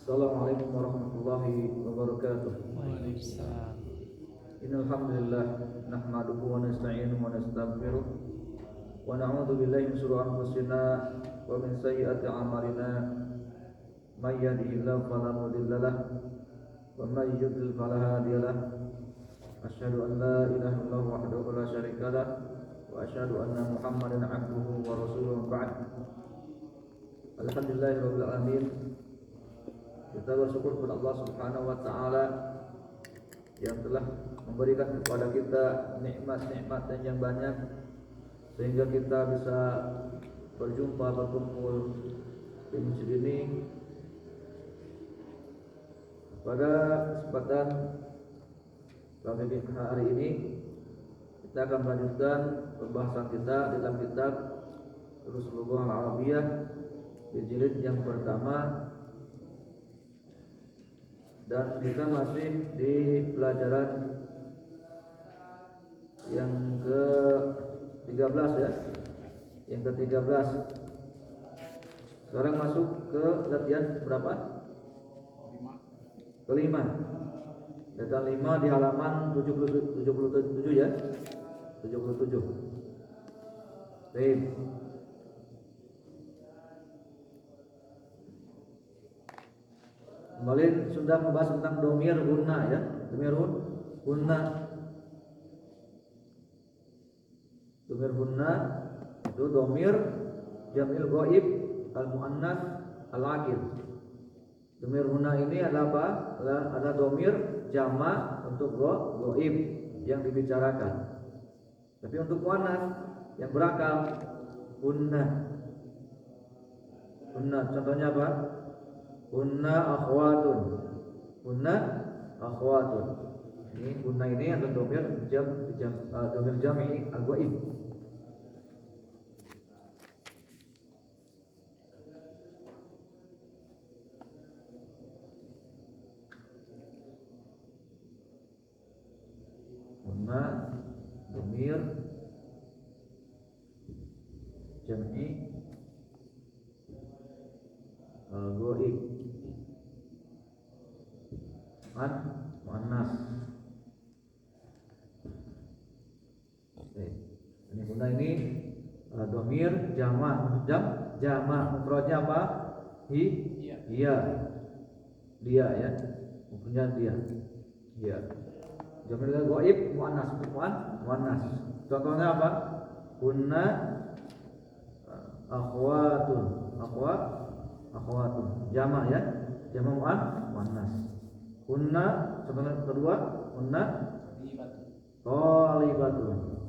Assalamualaikum warahmatullahi wabarakatuh. Waalaikumsalam. Innal hamdalillah nahmaduhu wa nasta'inuhu wa nastaghfiruh wa na'udzu billahi min shururi anfusina wa min sayyiati a'malina. May yahdihillahu fala mudilla lahu wa may yudlil fala hadiya lahu. Asyhadu an la ilaha illallah wahdahu la syarika lahu wa asyhadu anna Muhammadan 'abduhu wa rasuluhu ba'd. Alhamdulillahirabbil alamin. Kita bersyukur kepada Allah Subhanahu wa taala yang telah memberikan kepada kita nikmat-nikmat yang banyak sehingga kita bisa berkumpul di masjid ini. Pada kesempatan pagi hari ini kita akan melanjutkan pembahasan kita dalam kitab Lughah Al-Arabiyah di jilid yang pertama. Dan kita masih di pelajaran yang ke-13 ya. Yang ke-13. Sekarang masuk ke latihan berapa? Kelima. Latihan 5 di halaman 77 ya. 77. Baik. Kembali sudah membahas tentang domir hunna ya. Domir hunna. Domir hunna itu domir jamil ghaib al muannas al aqil. Domir hunna ini adalah apa? Ada domir jama untuk ghaib yang dibicarakan. Tapi untuk muannas yang berakal hunna. Hunna contohnya apa? Hunna akhwatun. Hunna akhwatun. Ini hunna ini adalah domir domir jami al-ghaib. Hunna domir jami al-ghaib. Muannas. Ini bunda ini domir jama mufradnya apa? Iya. Dia ya. Mufradnya dia. Iya. Jamil ghaib muannas muannas. Contohnya apa? Kunna akhwatun. Akhwatun. Jama ya. Jama muannas. Kunna contohnya kedua kunna Tolibatun.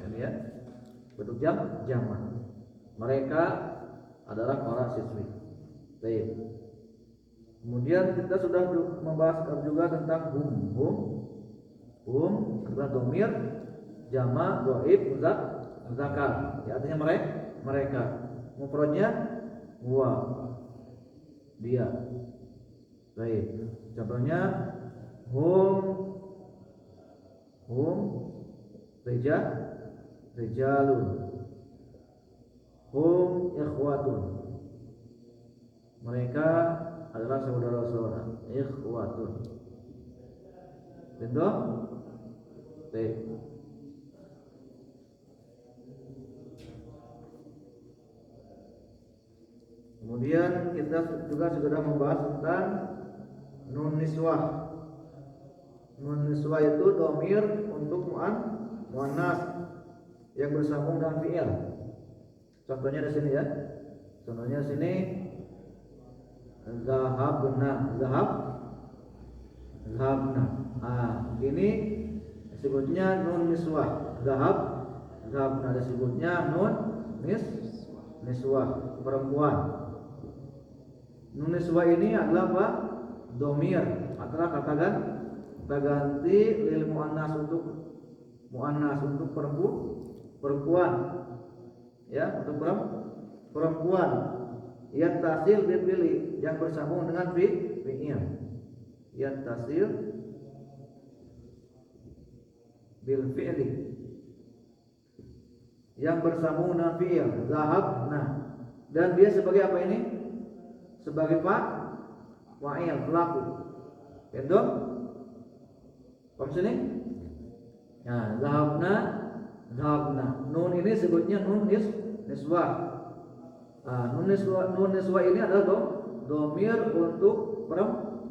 Ini ya. Bentuk jama. Mereka adalah para siswi. Baik. Kemudian kita sudah membahas juga tentang adalah domir jama ghaib muzakkar. Ya, artinya mereka. Mufradnya huwa. Dia. Baik. Contohnya hum rijalun. Hum ikhwatun. Mereka adalah saudara-saudara. Ikhwatun. Betul? Baik. Kemudian kita juga sudah membahas tentang nun niswah. Nun niswah itu domir untuk muannas yang bersambung dengan fi'il. Contohnya di sini ya. Contohnya di sini zahabna. Ini disebutnya nun niswah. Zahabna disebutnya nun niswah, perempuan. Nun niswah ini adalah apa? Domir. Adalah kata ganti lil muannas untuk perempuan. Ya, untuk perempuan. Yattasil bil fi'li yang bersambung dengan fi'il. Yattasil bil fi'li yang bersambung dengan fi'il. Zahabna. Dan dia sebagai apa ini? sebagai fa'il pelaku. Itu sini. Nah, zahabna. Nun ini sebutnya nun niswah. Nun niswah ini adalah domir untuk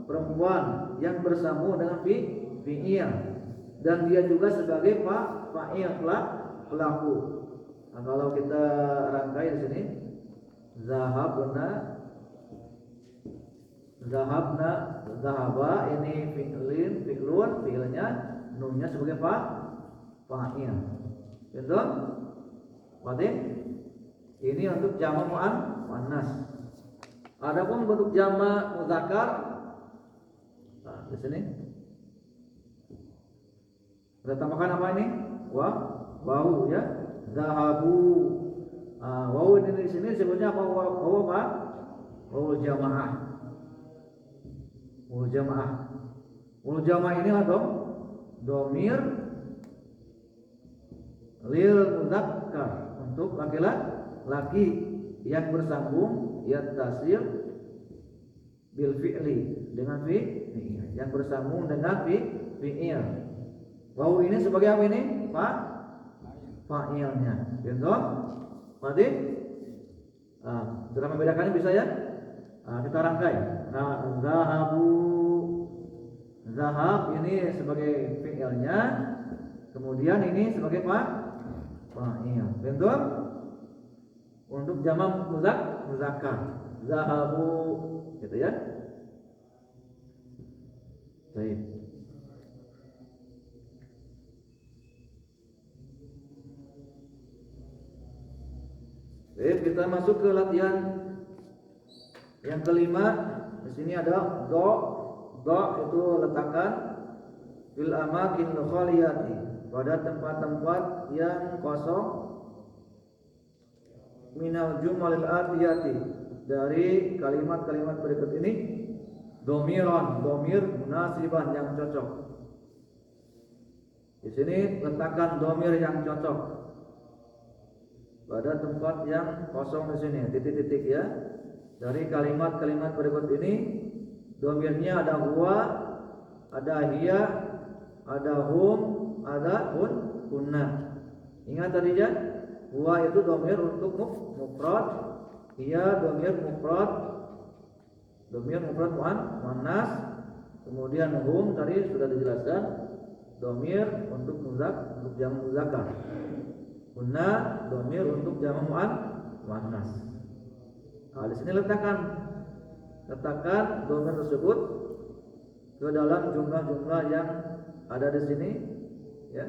perempuan yang bersambung dengan fi'il, dan dia juga sebagai fa'il pelaku. Nah, kalau kita rangkai di sini, zahabna, zahaba ini fi'ilnya, nunnya sebagai fa'il. Betul? Berarti ini untuk jamak muannas. Adapun bentuk jamak muzakkar, nah, di sini kita tambahkan apa ini? Wawu ya. Zahabu. Wawu ini di sini sebutnya apa? Wawu apa? Wawu jamaah. Wawu jamaah ini adalah domir lil muzakkar, untuk laki-laki yang bersambung yattasil bil fi'li, dengan fi'il, yang bersambung dengan fi'il. Wawu ini sebagai apa ini? Fa'ilnya. Betul? Berarti cara membedakannya bisa ya? Kita rangkai. Zahab ini sebagai fi'ilnya, kemudian ini sebagai fa'il. Betul? Untuk jamak muzakkar, zahabu, gitu ya. Baik. Baik, kita masuk ke latihan yang kelima. Di sini ada do itu letakkan fil amakin khaliyati, pada tempat-tempat yang kosong, minal jumalil atiyati, dari kalimat-kalimat berikut ini, domir munasiban, yang cocok. Di sini letakkan domir yang cocok pada tempat yang kosong. Di sini titik-titik ya. Dari kalimat-kalimat berikut ini, domirnya ada huwa, ada hiya, ada hum, ada kunna. Ingat tadi ya, huwa itu domir untuk mufrad, hiya domir mufrad muannas, kemudian hum tadi sudah dijelaskan, domir untuk jamak muzakkar, kunna domir untuk jamak muannas. Nah, di sini letakkan domir tersebut ke dalam jumlah-jumlah yang ada di sini ya.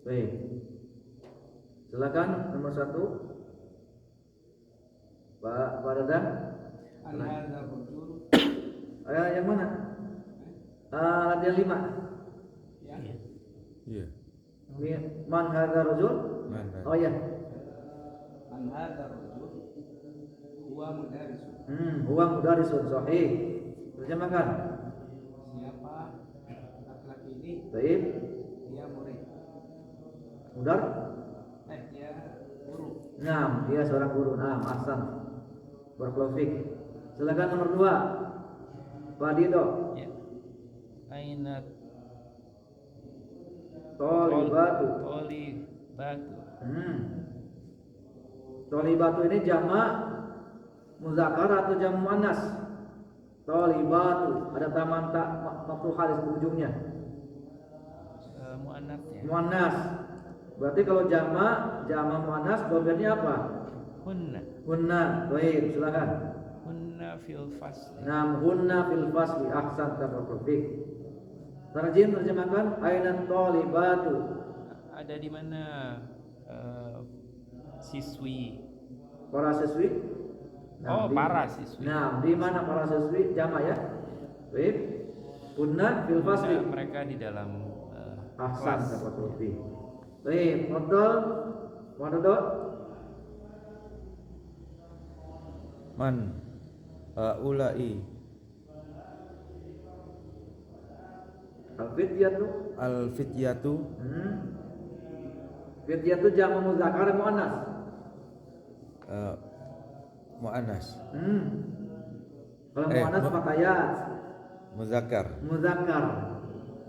Baik. Silakan nomor 1. Pak Dadang. Yang mana? Latihan 5. Ya. Iya. Man hadza rajul? Oh ya. Man hadza rajul huwa mudarrisun. Huwa mudarrisun, sahih. Terjemahkan. Siapa laki-laki ini? Baik. Dia murid. Mudar? Dia guru. Nah, dia seorang guru. Nah, ahsan. Barakallahu fiik. Silakan nomor 2. Pak Dido. Ya. Aina Tolibatu. Tolibatu ini jamak muzakkar atau jamak muannas? Tolibatu, ada taman tak maftuhah di ujungnya. Muannas ya. Muannas. Berarti kalau jamak muannas domirnya apa? Hunna. Baik, silakan. Hunna fil fasli. Hunna fil fasli. Ahsan, tabarakallahu. Terjemahkan aina tolibatu. Ada di mana siswi? Para siswi? Para siswi. Nah, di mana para siswi? Jamak ya. Baik. Hunna fil fasli. Mereka di dalam ahsan, tabarakallahu. Baik, modal. Man ulai Al-fityatu. Fityatu jamak muzakkar muannas. muannas. Kalau muannas fakayat. Muzakkar.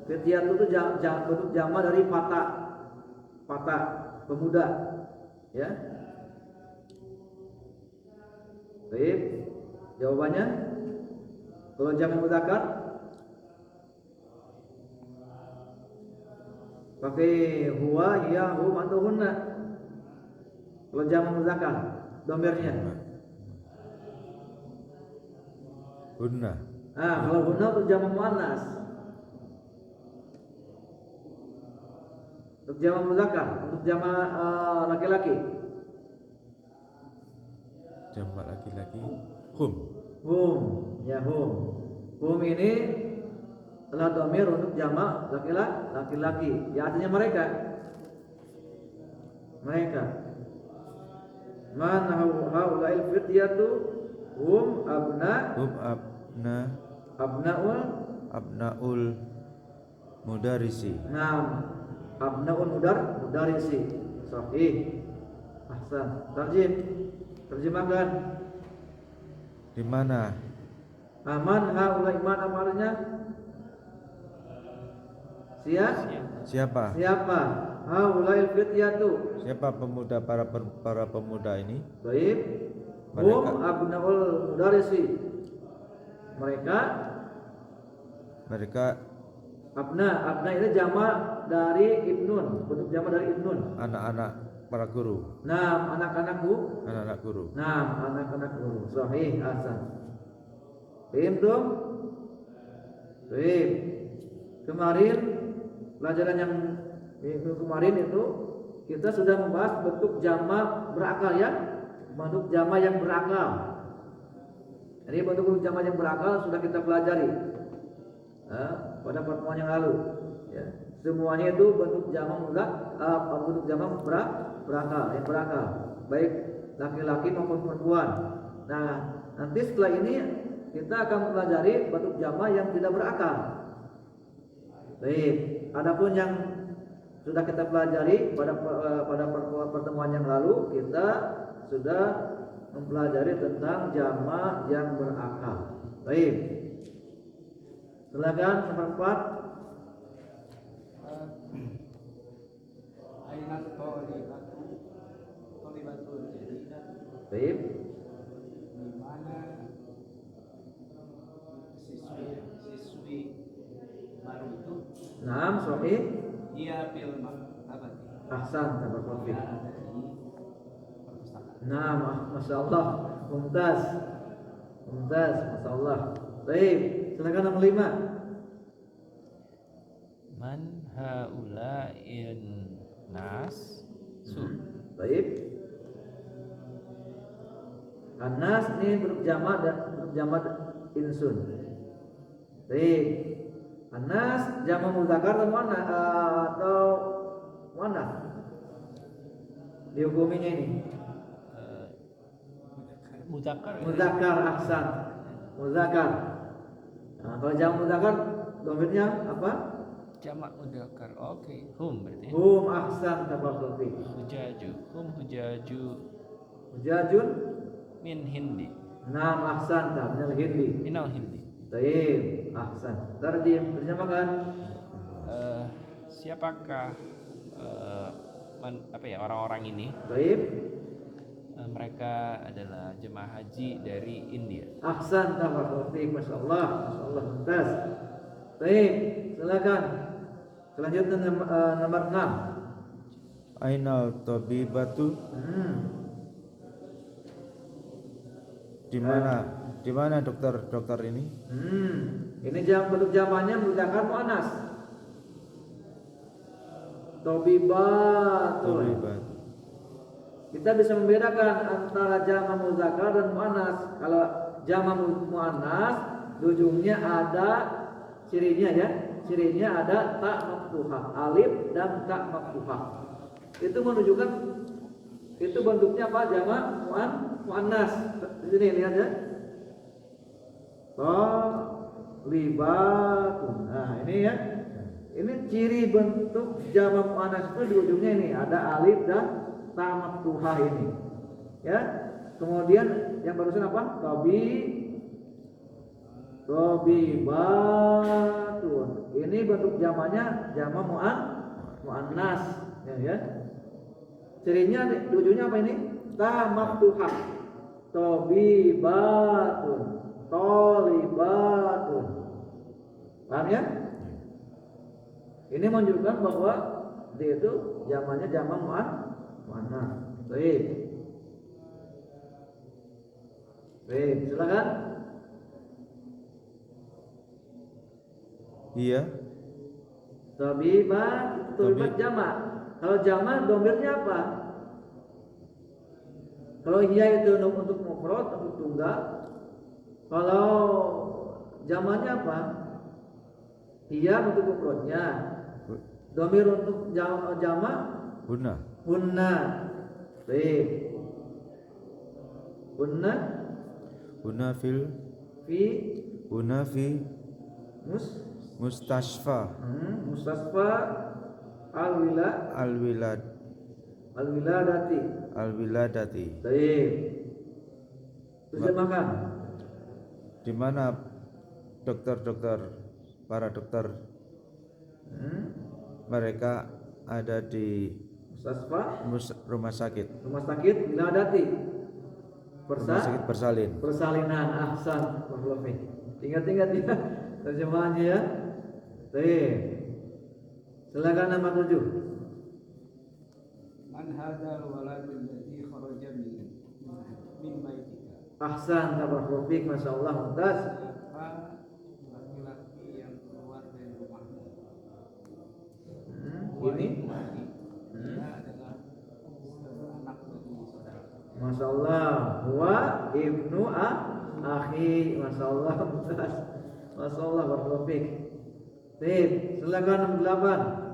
Fityatu itu bentuk jama dari fata, pemuda, ya. Baik, jawabannya kalau jama muzakkar pakai huwa, hiya, hum atau hunna. Kalau jama muzakkar domirnya Hunna. kalau hunna untuk jama muannas. Untuk jama muzakkar, untuk jama laki-laki. Jamak laki-laki hum. Hum ini adalah dhamir untuk jama laki-laki. Ya artinya mereka. Man haula'il fityatu hum abnaul mudarisi. Abnaul mudarisi. Sahih. Ahsan. Terjemahkan. Di mana? Man haula'i, man amalnya? Siapa? Haula'il fityatu. Siapa pemuda, para pemuda ini? Baik. Hum abnaul mudarisi. Mereka abna itu jama dari ibnun, bentuk jama dari ibnun. Anak-anak para guru. Anak-anak guru. Anak-anak guru. Sahih, hasan. Pintu. Baik. Kemarin pelajaran yang minggu kemarin itu kita sudah membahas bentuk jama berakal, ya. Bentuk jama yang berakal. Jadi bentuk jama yang berakal sudah kita pelajari pada pertemuan yang lalu, ya. Semuanya itu bentuk jama berakal, yang berakal, baik laki-laki maupun perempuan. Nah, nanti setelah ini kita akan mempelajari bentuk jama yang tidak berakal. Baik, adapun yang sudah kita pelajari pada pertemuan yang lalu, kita sudah mempelajari tentang jama yang berakal. Baik, silakan nomor 4. Aina tholibatul jadidah. Baik. Di mana siswi baru itu? Sahih. Ia fil maktabati. Ahsan, tabarakallah. Perpustakaan. Masya Allah, mumtaz, Masya Allah. Baik, silakan nomor 5. Man haula'in nas Baik. Anas ini bentuk jamak insun. Baik. Anas jamak muzakkar atau muannas? Dihukuminya ini. Muzakkar, ahsan. Muzakkar. Kalau jamak muzakkar domirnya apa? jamak mudzakkar. Oke, hum berarti. Hum, ahsan, tabarakallah. Hujajun min hindi. Ahsan, minal hindi. Minal hindi. Baik, ahsan. Terjemahkan. Siapakah orang-orang ini? Baik. Mereka adalah jemaah haji dari India. Ahsan, tabarakallah. Masya Allah, mumtaz. Baik, silakan. Selanjutnya nomor 6. Ainal tabibatu. Di mana dokter ini? Ini bentuk jamannya menggunakan muannas. Tabibatul. Kita bisa membedakan antara jama muzakkar dan muannas. Kalau jama muannas di ujungnya ada cirinya, ya. Cirinya ada ta maftuhah, alif dan ta maftuhah. Itu menunjukkan itu bentuknya apa? Jama muannas. Di sini lihat, ya. Libatun. Nah, ini, ya. Ini ciri bentuk jama muannas itu di ujungnya ini ada alif dan ta maftuhah ini. Ya. Kemudian yang barusan apa? Tobibatun. Ini bentuk jamaknya jama muannas, ya. Cirinya di ujungnya apa ini? Ta maftuhah. Tobibatun, tolibatun. Paham ya? Ini menunjukkan bahwa dia itu jamaknya jama muannas. Baik. Baik, silakan. Iya. Tobibat jamak. Kalau jamak domirnya apa? Kalau iya itu untuk mufrad, untuk tunggal. Kalau jamaknya apa? Iya untuk mufradnya. Domir untuk jamak hunna. Baik. Hunna fi mustasfa alwiladati. Baik. Terjemahkan. Di mana para dokter mereka ada di rumah sakit wiladati. Rumah sakit Persalinan. Ahsan. Ingat-ingat ya terjemahannya ya. Baik. Silakan nama 7. Man hadzal waladul ladzi kharaja min baitika. Ahsan, tabarakallah, masyaallah, mumtaz. Siapa laki-laki yang keluar dari rumahmu? Ini dia adalah anak dari saudara. masyaallah, huwa ibnu akhi, masyaallah, mumtaz. Masyaallah, barakallahu fiik. Baik, silakan nomor 8.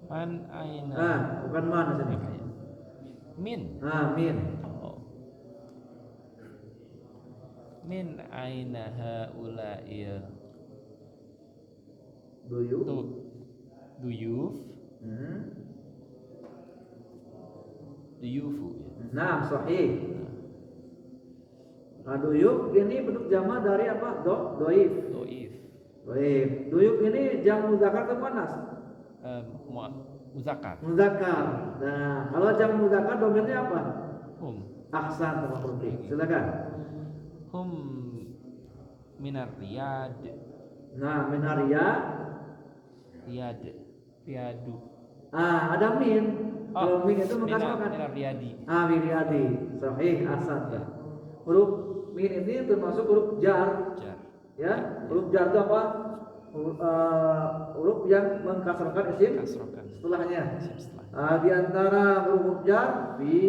Man aina. Bukan man sini. Min. Min. Oh. Min aina haula'il Duyuf. Duyuf. Duyufu ya. Nah, sahih. Duyuf ini bentuk jamak dari apa? Doif. Doif. Duyuf ini jam muzakkar atau muannas? Muzakkar. Nah, kalau jam muzakkar domirnya apa? Ahsan, teman-teman. Silakan. Hum minar riyad. Nah, minar riyadu. Ada min. Kalau min itu mengatakan minar riyadi. Riyadi. Sahih, ahsan. Huruf min ini termasuk huruf jar. Ya, huruf jar itu apa? Huruf yang mengkasrahkan isim setelahnya. Di antara huruf jar fi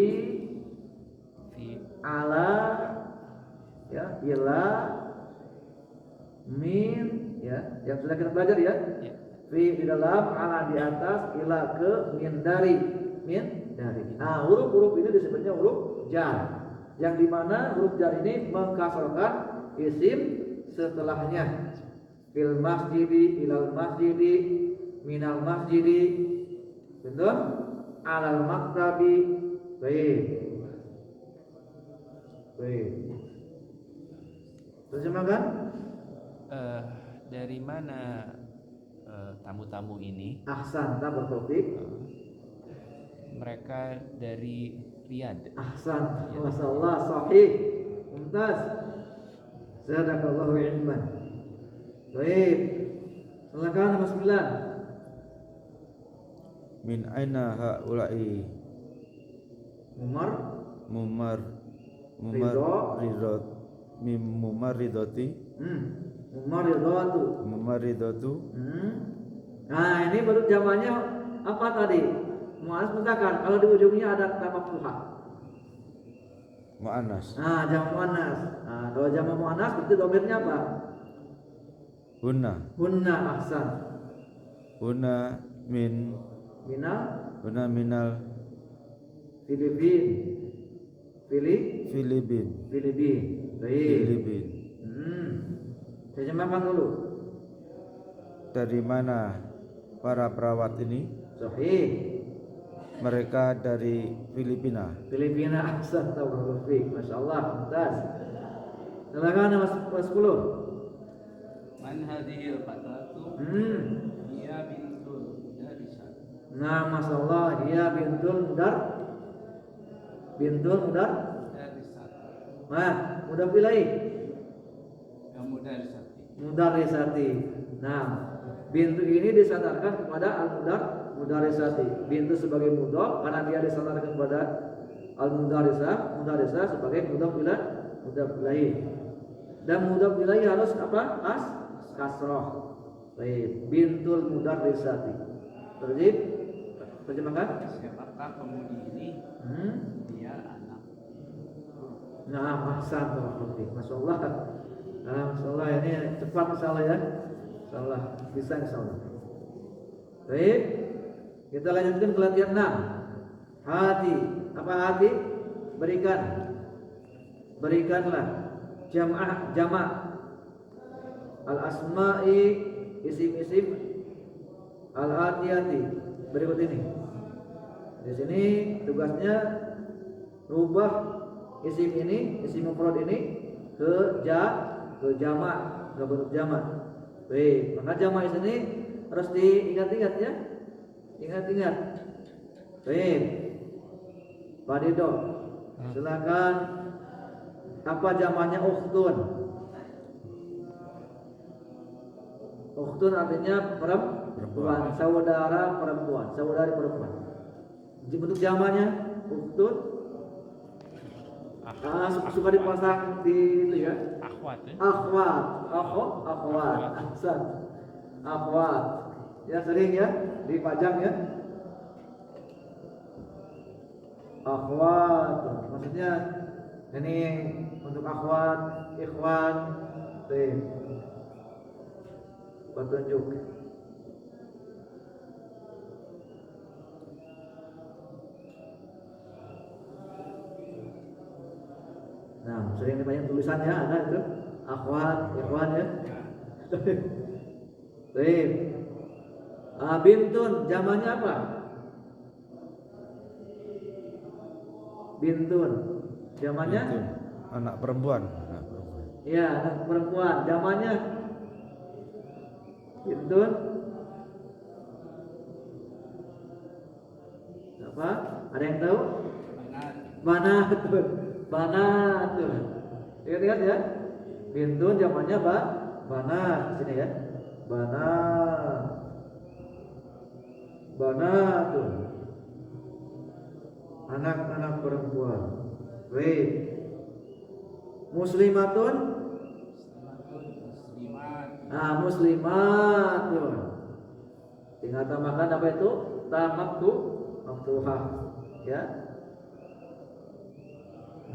ala, ya, ila, min, ya, yang sudah kita belajar ya. Fi di dalam, ala di atas, ila ke, min dari. Nah, huruf-huruf ini disebutnya huruf jar, yang dimana huruf jar ini mengkasrahkan isim setelahnya. Fil masjidi, ilal masjidi, minal masjidi, betul? Alal maktabi. Baik. Terjemahkan. Dari mana tamu-tamu ini? Ahsan, tabarakallaah. Mereka dari Riyadh. Ahsan, masyaallah, sahih, mumtaz. Zadakallahu ilman. Baik. Silakan nomor 9. Min aina haula'i mumarridati. Mumarridatu. Nah, ini baru jawabannya apa tadi? Muannas muzakkar. Kalau di ujungnya ada ta maftuhah. Muannas. Nah, jamak muannas. Nah, kalau jamak muannas berarti domirnya apa? Hunna, ahsan. Hunna minal Filipin. Baik. Terjemahkan dulu. Dari mana para perawat ini? Sahih. mereka dari Filipina. Filipina. Ahsan, barakallahu fiik. Masyaallah, mumtaz. Silakan nomor 10. Man hadhil fatatu hiya bintul mudarrisah. Nah, masyaallah, dia bintul mudar. Mudarrisah. Nah, mudah pilih. Mudarrisah. Mudarrisati. Nah, bintu ini disandarkan kepada al-mudarrisati. Bintu sebagai mudhaf karena dia disandarkan kepada mudarrisah sebagai mudhaf ilaih. Dan mudhaf ilaih harus apa? Kasrah. Baik, bintul mudarrisati. Terjemahkan. Siapakah pemudi ini? Dia anak. Nah, ahsan barakallahu. Masyaallah. Nah, masyaallah ini cepat insyaallah ya. Insyaallah bisa insyaallah. Baik. Kita lanjutkan ke latihan 6. Hati. Apa hati? Berikanlah jamak al-asma'i, isim-isim al-atiyati berikut ini. Di sini tugasnya rubah isim mufrad ini ke jamak, ke bentuk jamak. Baik, maka jamak di sini harus diingat-ingat ya. Ingat-ingat. Baik. Pak Dido, silakan. Apa jamaknya ukhtun? Ukhtun artinya perempuan, saudari perempuan. Bentuk jamaknya ukhtun. Suka dipasang di itu ya. Akhwat ya. Akhwat. Ahsan. Akhwat. Ya sering ya dipajang ya. Akhwat. Maksudnya ini untuk akhwat, ikhwan, petunjuk. Nah, sering banyak tulisannya ada itu, akhwat, ikhwan ya. Baik. Bintun, zamannya apa? Bintun, zamannya? Anak perempuan. Iya, anak perempuan. Zamannya? Bintun. Apa? Ada yang tahu? Banatun. Lihat ya. Bintun zamannya banat. Sini ya. Banatun. Anak-anak perempuan. Baik. Muslimatun. Muslimatun. Tinggal tambahkan apa itu? Maftuhah. Ya.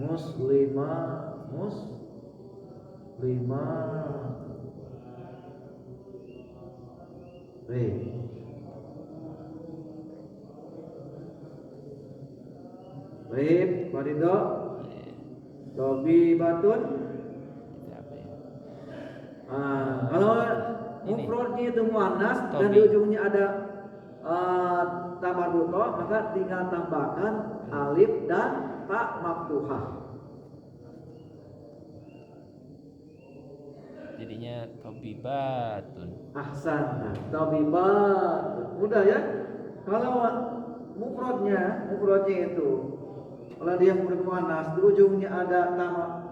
Muslimah. Baik. Baik, Pak Ridho. Tobibatun. Apa ya? Kalau mufradnya itu muannas dan Tobi. di ujungnya ada tamarruto, maka tinggal tambahkan alif dan ta maftuhah. Jadinya tobibatun. Ahsan. Tobibatun. Mudah ya. Kalau mufradnya itu kalau dia mufrad muannas di ujungnya ada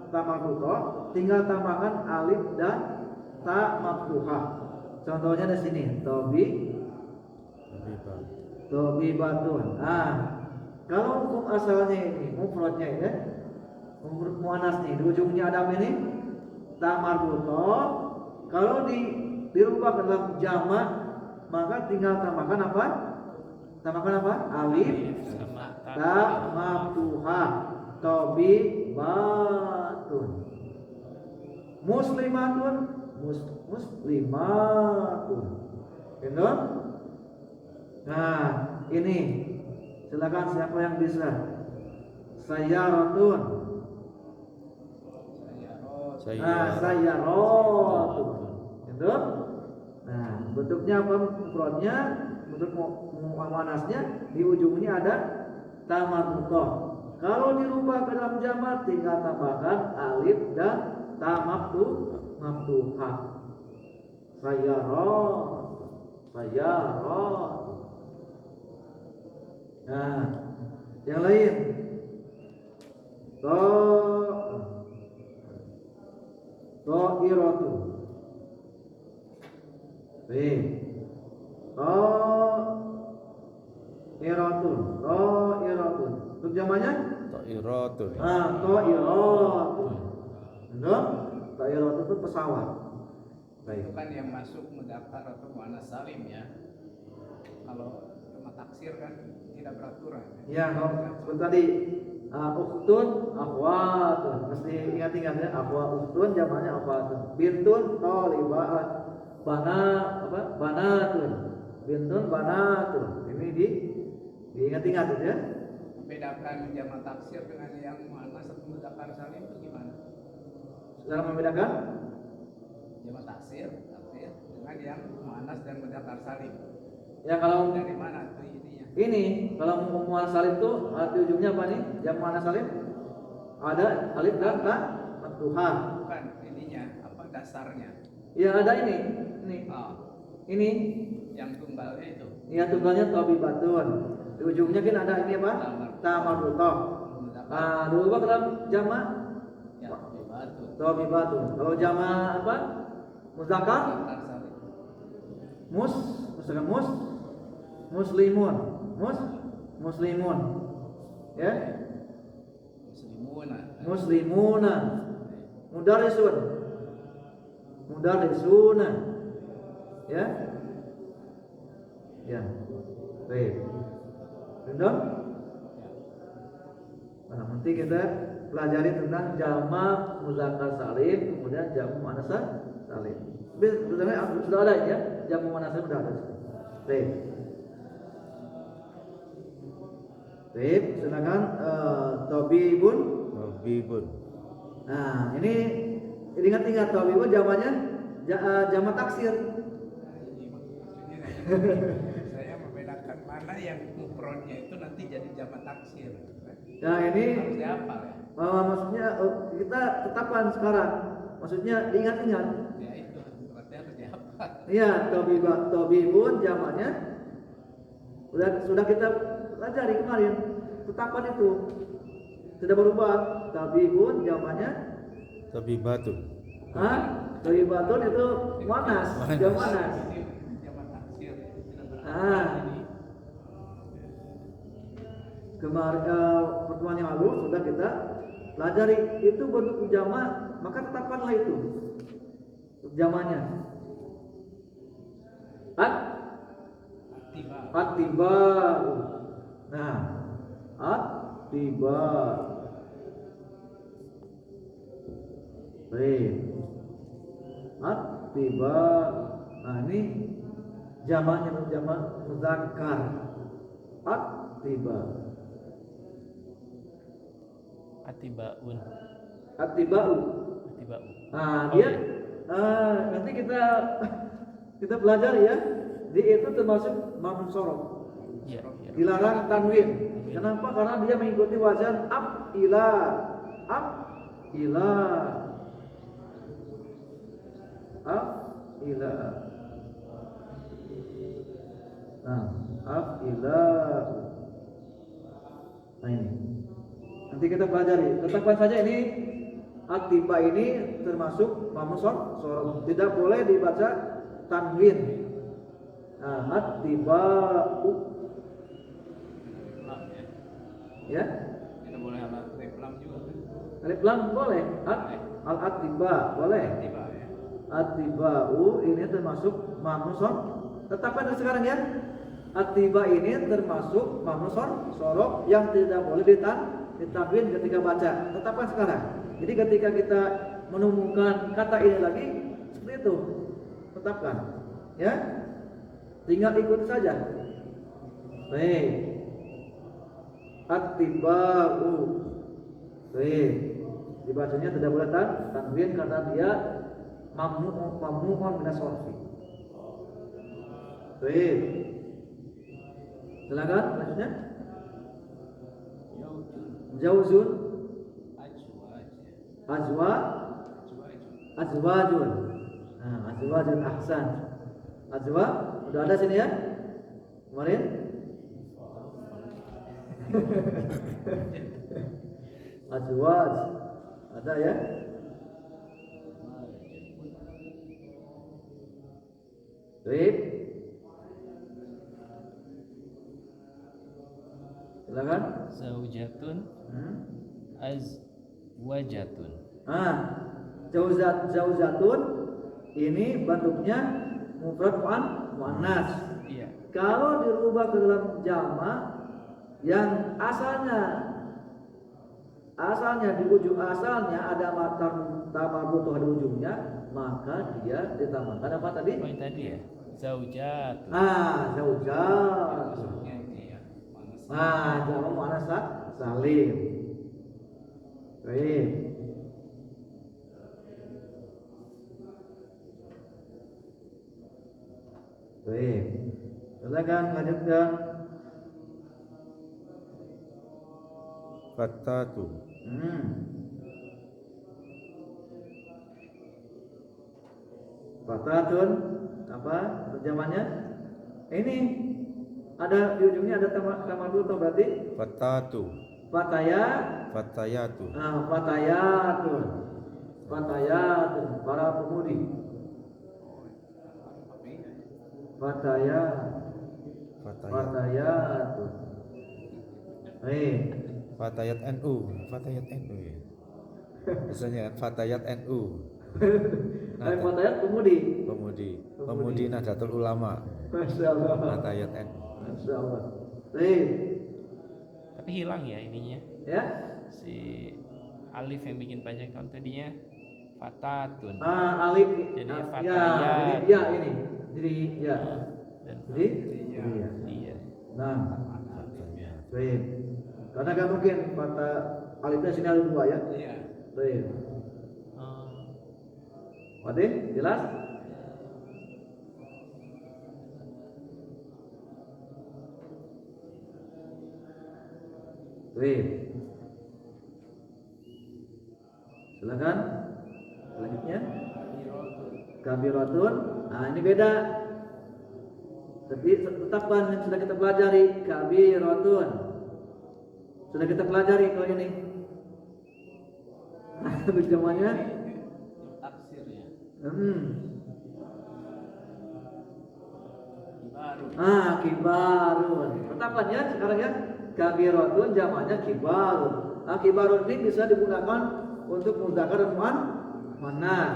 tamarruto, tinggal tambahkan alif dan ta maftuhah. Contohnya di sini, tobibatun. Kalau hukum asalnya ini mufradnya ya, mufrad muannas nih di ujungnya ada apa ini? Tamarruto. Kalau dirubah ke dalam jamak, maka tinggal tambahkan apa? Alif sama ta maftuhah. Tobibatun. Muslimatun. Muslimatun. Gitu? Nah, ini silakan siapa yang bisa? Sayyaratun. Sayyaratun. Gitu? Nah, bentuknya apa mufradnya? untuk muannasnya di ujungnya ada tamarrutoh. Kalau dirubah ke dalam jamak tinggal tambahkan alif dan ta maftuhah. Sayarat. Nah, yang lain. Ta'iratu. Baik. Ta'iratun. Untuk jamaknya? Ta'iratun. Ta'iratun. Benar? Ta'iratun itu pesawat. Baik. Itu kan yang masuk mudzakkar atau muannats salim ya. Kalau cuma taksir kan tidak beraturan. Ya, kalau seperti tadi ukhtun, akhwatun. Mesti ingat-ingat ya, ukhtun jamaknya akhwatun. Bintun thalibat. Banatun. Bintun banatun. Ini diingat-ingat ya. Membedakan jamak taksir dengan yang muannats atau mudzakkar salim itu gimana? Cara membedakan Jamak taksir dengan yang muannats dan mudzakkar salim. ya kalau Dari mana tuh ininya? ini kalau muannats salim tuh di ujungnya apa nih? Jam muannats salim ada alif dan ta maftuhah. Bukan ininya, apa dasarnya? Ya ada ini. Ini Yang tunggalnya itu. ya tunggalnya tabibatun. Di ujungnya kan ada ini apa? Tamarrutoh. Nah, dirubah ke dalam jamak Ya, batu. tabibatun. Kalau jamak apa? Muzakkar misalkan muslimun. Ya. Muslimuna. Mudarrisuna. Ya. Ya. Baik. Benar? Nah, nanti kita pelajari tentang jamak muzakkar salim, kemudian jamak muannats salim. Sebenarnya sudah ada ya, jamak muannats salim sudah ada. Baik. Baik, silakan tabibun. Nah, ini ingat-ingat tabibun jamaknya jamak taksir. Saya membedakan mana yang mufradnya itu nanti jadi jamak taksir. Nah, ini Harus dihafal ya. maksudnya kita tetapkan sekarang. Maksudnya diingat-ingat. Ya itu berarti harus dihafal. Iya, tabibun jamaknya sudah kita pelajari kemarin. Tetapkan itu. Tidak berubah. Tabibun jamaknya Tabibatun. tabibatun itu muannats, jamak muannats. Jamak taksir. Kemarin pertemuan yang lalu sudah kita pelajari itu bentuk jamak, maka tetapkanlah itu jamaknya. Attiba. Nah, attiba. Baik. Attiba. Nah, ini jamaknya jamak muzakkar. Attiba. Atibaun. Attiba'u. Nah, dia nanti kita belajar ya. Dia itu termasuk maf'ul sorof. Iya. Dilarang tanwin. Kenapa? Karena dia mengikuti wazan af'ila. Af'ila. Nah, af'ila. Nah, ini. Nanti kita pelajari. Tetapkan saja ini atiba ini termasuk maf'ul sorof. Tidak boleh dibaca tanwin. Nah, attiba'u. Ya? Kita boleh alif lam juga kan? Alif lam boleh. Al-attiba boleh. Tiba ya. Attiba'u ini termasuk maf'ul sorof. Tetapkan sekarang ya. Attiba ini termasuk maf'ul sorof yang tidak boleh ditanwin ketika baca. Tetapkan sekarang. Jadi ketika kita menemukan kata ini lagi seperti itu. Tetapkan. Ya? Tinggal ikut saja. Baik. Attiba'u. Baik. Dibacanya tidak boleh tanwin karena dia mamnu'un min as-sarfi. Baik. Silakan selanjutnya. Yaujun. Jauzun, Ajwaj. azwa, Ajwajun. azwajun. Nah, azwajun ahsan. Azwa udah ada sini ya? Kemarin? Azwaj ada ya? Baik. Silakan. Zaujatun, Hmm. azwajatun. Ah, jauzatun ini bentuknya mufrad muannas. Iya. Kalau dirubah ke dalam jamak yang asalnya di ujung asalnya ada tamarbutuh di ujungnya, maka dia ditambahkan apa tadi? Oh, yang tadi ya. Zaujatun. Zaujat. Maksudnya itu ya. Manusia. Jamak muannas salim. Baik. Baik. Silakan lanjutkan. Fatatu. Fatatun apa terjemahnya? Ini ada di ujungnya ada tamar dulu berarti Fatatu. fataya. Fatayatu. Fatayatun. Fatayatun para pemudi. Fatayat. Fatayat. Fatayatun. Fatayat NU. Fatayat NU ya. Biasanya Fatayat NU. Fatayat pemudi. Pemudi Nahdlatul Ulama. Masya Allah. Fatayat NU. Masya Allah. Tapi hilang ya ininya. Ya. Si alif yang bikin panjang kan tadinya fatatun. Alif. Jadi Ya, fatayat. ya ini. Jadi ya. Dan Jadi Iya. iya. iya. Nah, Fatayat. baik. Karena gak mungkin kata alifnya sini ada dua ya. Iya. Baik. Oh, Wadih, jelas? Baik. Silakan. Selanjutnya. Kabiratun. Nah, ini beda. Tapi tetapkan yang sudah kita pelajari kabiratun. Sudah kita pelajari kalau ini. Terjemahnya Taksirnya. Baru. Kibarun. Tetapkan ya sekarang ya. Kabiratun jamaknya kibarun. Kibarun ini bisa digunakan untuk muzakkar dan muannas.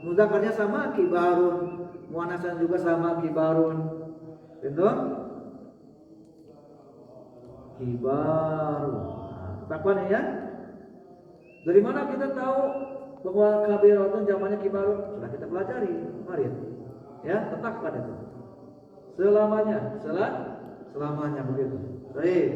Muzakkarnya sama kibarun, muannasnya juga sama kibarun. Itu kibarun. Tetapkan ya. Dari mana kita tahu bahwa kabiratun jamaknya kibarun? Sudah kita pelajari kemarin. Ya, tetapkan itu. Selamanya begitu. Baik.